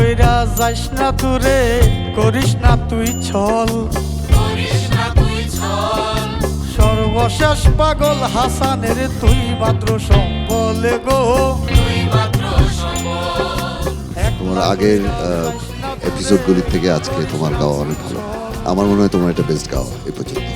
কইরা যাইস না দূরে, করিস না তুই ছল, সর্বশেষ পাগল হাসানের তুই মাত্র সম্বল গো। তোমার আগের এপিসোডগুলি থেকে আজকে তোমার গাওয়া অনেক ভালো। আমার মনে হয় তোমার এটা বেস্ট গাওয়া এই পর্যন্ত।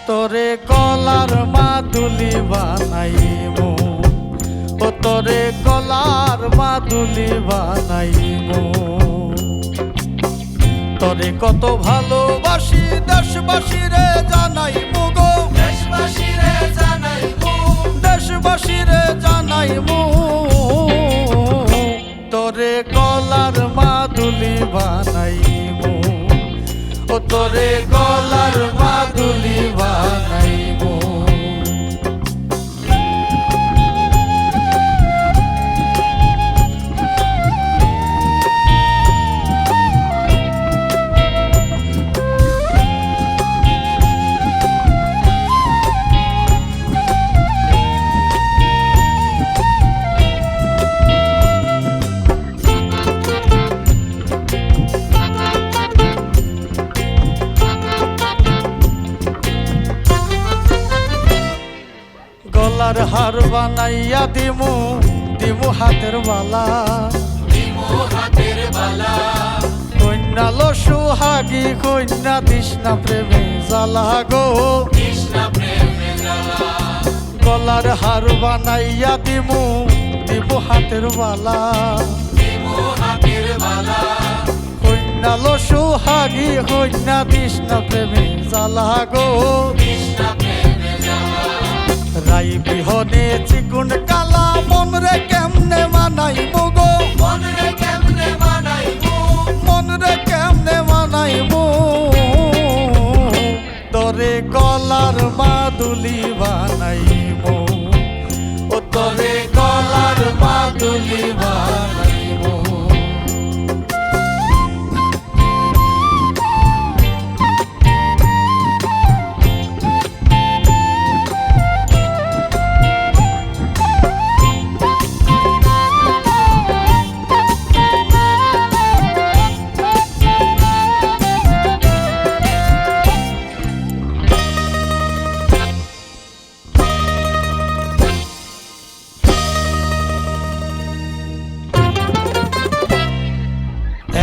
তোরে গলার মাদুলি বানাইমু, ও তোরে গলার মাদুলি বানাইমু। তোরে কত ভালোবাসি দেশবাসীরে জানাইমু গো, দেশবাসীরে জানাইমু, দেশবাসীরে জানাইমু। তোরে গলার মাদুলি বানাইমু, ও তোরে গলার মাদুলি বানাইবো। গলার হার বানাইয়া দিমু, দিমু হাতের বালা, দিমু হাতের বালা। কন্যা লো সুহাগী, কন্যা দিশনা প্রেমে জ্বালা গো, দিশনা প্রেমে জ্বালা। গলার হার বানাইয়া দিমু, দিমু হাতের বালা, দিমু হাতের বালা। কন্যা লো সুহাগী, কন্যা দিশনা প্রেমে জ্বালা গো, দিশনা প্রেমে জ্বালা। রাই বিহনে চিকুন কালা, মন রে কেমনে মানাইমু গো, মন রে কেমনে মানাইমু, মন রে কেমনে মানাইমু। তোরে গলার মাদুলি বানাইমু, ও তোরে গলার মাদুলি বানাইমু।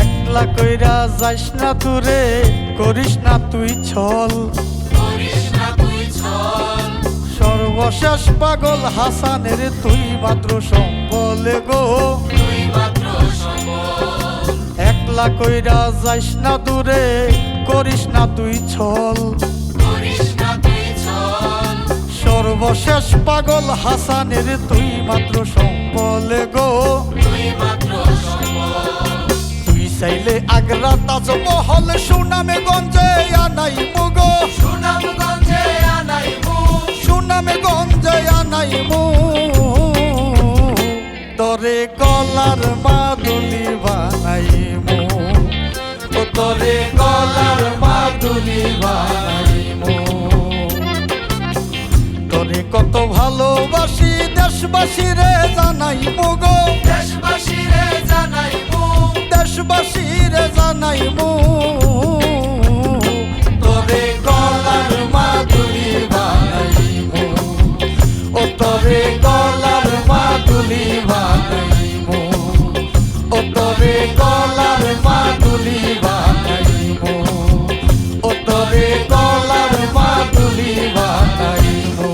একলা কইরা যাইস না দূরে, করিস না তুই ছল, সর্বশেষ পাগল হাসানের তুই মাত্র সম্বল গো, একলা কইরা যাইস না দূরে, করিস না তুই ছল, সর্বশেষ পাগল হাসানের তুই মাত্র সম্বল গো। চাইলে আগ্রা তাজমহল সুনামে গঞ্জে আনাইমু গো, সুনামগঞ্জে আনাইমু, সুনামে গঞ্জে আনাইমু। তোরে গলার মাদুলি বানাইমু, ও তোরে গলার মাদুলি বানাইমু। তোরে কত ভালোবাসি দেশবাসীরে জানাইমু গো, দেশবাসীরে জানাইমু, দেশবাসীরে জানাইমু। তোরে গলার মাদুলি বানাইমু, ও তোরে গলার মাদুলি বানাইমু, ও তোরে গলার মাদুলি বানাইমু, ও তোরে গলার মাদুলি বানাইমু।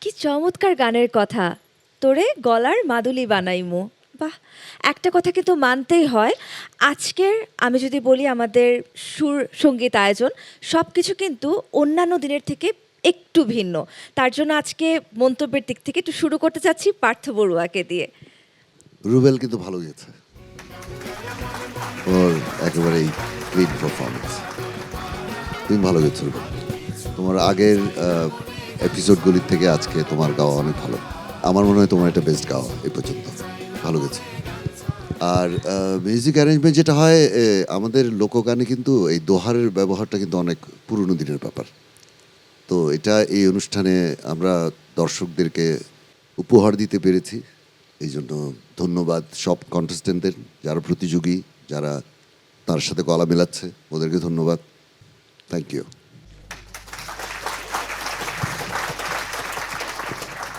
কি চমৎকার গানের কথা, তোরে গলার মাদুলি বানাইমু। বাহ, একটা কথা কিন্তু মানতেই হয়, আজকের আমি যদি বলি আমাদের সুর সঙ্গীত আয়োজন সব কিছু কিন্তু অন্যান্য দিনের থেকে একটু ভিন্ন। তার জন্য আজকে মন্তব্যের দিক থেকে একটু শুরু করতে চাচ্ছি পার্থ বড়ুয়াকে দিয়ে। রুবেল কিন্তু ভালো গেছে, ওর একেবারেই ক্লিন পারফরমেন্স। তুমি ভালো গেছো রুবেল, তোমার আগের এপিসোডগুলির থেকে আজকে তোমার গাওয়া অনেক ভালো। আমার মনে হয় তোমার এটা বেস্ট গাওয়া এই পর্যন্ত, ভালো গেছে। আর মিউজিক অ্যারেঞ্জমেন্ট যেটা হয় আমাদের লোকগানে কিন্তু এই দোহারের ব্যবহারটা কিন্তু অনেক পুরনো দিনের ব্যাপার। তো এটা এই অনুষ্ঠানে আমরা দর্শকদেরকে উপহার দিতে পেরেছি, এই জন্য ধন্যবাদ সব কন্টেস্টেন্টদের, যারা প্রতিযোগী, যারা তার সাথে গলা মেলাচ্ছে, ওদেরকে ধন্যবাদ। Thank you.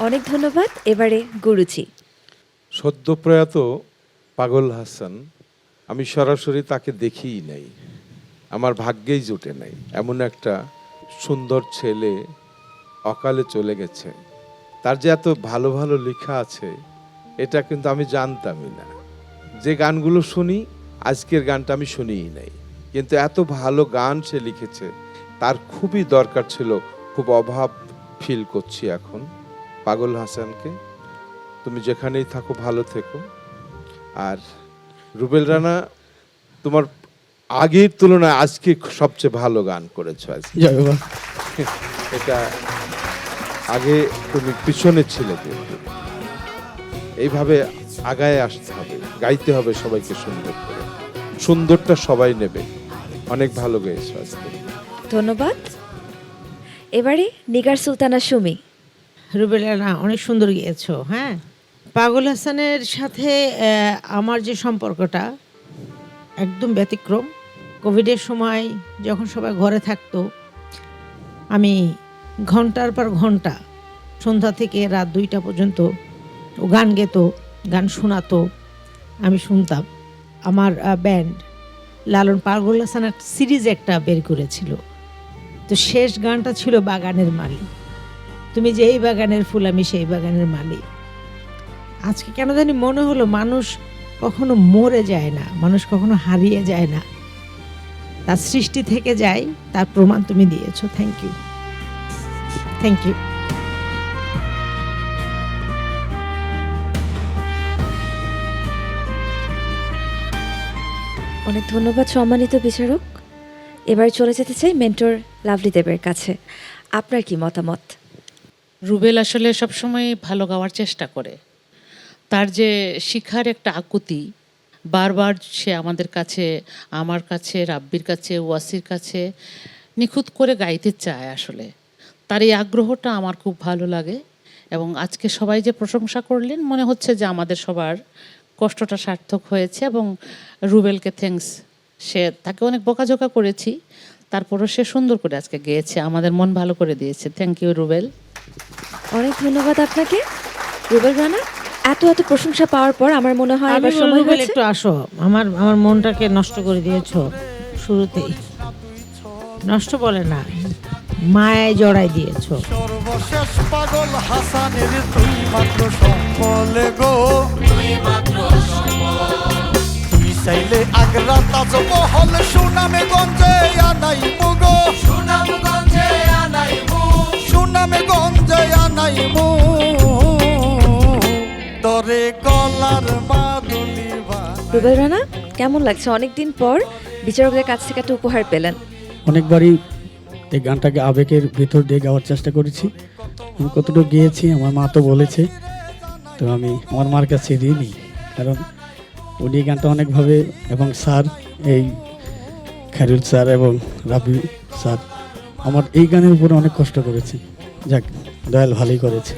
অনেক ধন্যবাদ। এবারে গুরুজি। সদ্যপ্রয়াত পাগল হাসান, আমি সরাসরি তাকে দেখিই নাই, আমার ভাগ্যেই জোটে নাই। এমন একটা সুন্দর ছেলে অকালে চলে গেছে। তার যে এত ভালো ভালো লেখা আছে এটা কিন্তু আমি জানতামই না। যে গানগুলো শুনি, আজকের গানটা আমি শুনিই নাই, কিন্তু এত ভালো গান সে লিখেছে। তার খুবই দরকার ছিল, খুব অভাব ফিল করছি এখন। পাগল হাসানকে, তুমি যেখানেই থাকো ভালো থেকো। আর রুবেল রানা, তোমার আগের তুলনায় আজকে সবচেয়ে ভালো গান করেছো আজকে। এটা আগে তুমি পিছনে ছিলে, কিন্তু এইভাবে আগায় আসতে হবে, গাইতে হবে সবাইকে সুন্দর করে। সুন্দরটা সবাই নেবে। অনেক ভালো গেয়েছো আজকে, ধন্যবাদ। এবারে নিগার সুলতানা সুমি। রুবেল রানা অনেক সুন্দর গিয়েছো। হ্যাঁ, পাগল হাসানের সাথে আমার যে সম্পর্কটা একদম ব্যতিক্রম। কোভিডের সময় যখন সবাই ঘরে থাকতো, আমি ঘন্টার পর ঘন্টা সন্ধ্যা থেকে রাত 2টা পর্যন্ত ও গান গেতো, গান শোনাতো, আমি শুনতাম। আমার ব্যান্ড লালন পাগল হাসানের সিরিজ একটা বের করেছিল, তো শেষ গানটা ছিল বাগানের মালি। তুমি যে এই বাগানের ফুল, আমি সেই বাগানের মালি। আজকে কেন জানি মনে হলো মানুষ কখনো মরে যায় না, মানুষ কখনো হারিয়ে যায় না, তার সৃষ্টি থেকে যায়, তার প্রমাণ তুমি দিয়েছো। Thank you, thank you. অনেক ধন্যবাদ সম্মানিত বিচারক। এবার চলে যেতে চাই মেন্টর লাভলি দেবের কাছে। আপনার কি মতামত? রুবেল আসলে সবসময় ভালো গাওয়ার চেষ্টা করে। তার যে শিখার একটা আকুতি, বারবার সে আমাদের কাছে, আমার কাছে, রাব্বির কাছে, ওয়াসির কাছে নিখুঁত করে গাইতে চায়। আসলে তার এই আগ্রহটা আমার খুব ভালো লাগে। এবং আজকে সবাই যে প্রশংসা করলেন, মনে হচ্ছে যে আমাদের সবার কষ্টটা সার্থক হয়েছে। এবং রুবেলকে থ্যাঙ্কস, তাকে অনেক বকাঝোকা করেছি, তারপরও সে সুন্দর করে আজকে গেয়েছে, আমাদের মন ভালো করে দিয়েছে। Thank you Rubel. অনেক ধন্যবাদ আপনাকে। রুবেল রানা, এত এত প্রশংসা পাওয়ার পর আমার মনে হয় আমি এবার বলবো, সময় রুবেল হয়েছে। একটু আসো, আমার মনটাকে নষ্ট করে দিয়েছো শুরুতেই। নষ্ট বলে না, মায়ায় জড়াই দিয়েছো। সর্বশেষ পাগল হাসানের তুই মাত্র সম্বলে গো, তুই চাইলে আগ্রা তাজমহল সুনামে গঞ্জে আনাইমু গো, সুনামে গঞ্জে আনাইমু তরে গলার মাদুলি বানাই। রুবেল রানা, কেমন লাগছে? অনেকদিন পর বিচারকদের কাছ থেকে একটা উপহার পেলেন। অনেকবারই এই গানটাকে আবেগের ভেতর দিয়ে গাওয়ার চেষ্টা করেছি। আমি কতটুকু গিয়েছি আমার মা তো বলেছে, তো আমি আমার মার কাছে দিয়ে নিই, কারণ উনি গানটা অনেকভাবে, এবং স্যার, এই খায়রুল স্যার এবং রাবি স্যার আমার এই গানের উপরে অনেক কষ্ট করেছে। যাক, দয়াল ভালোই করেছে।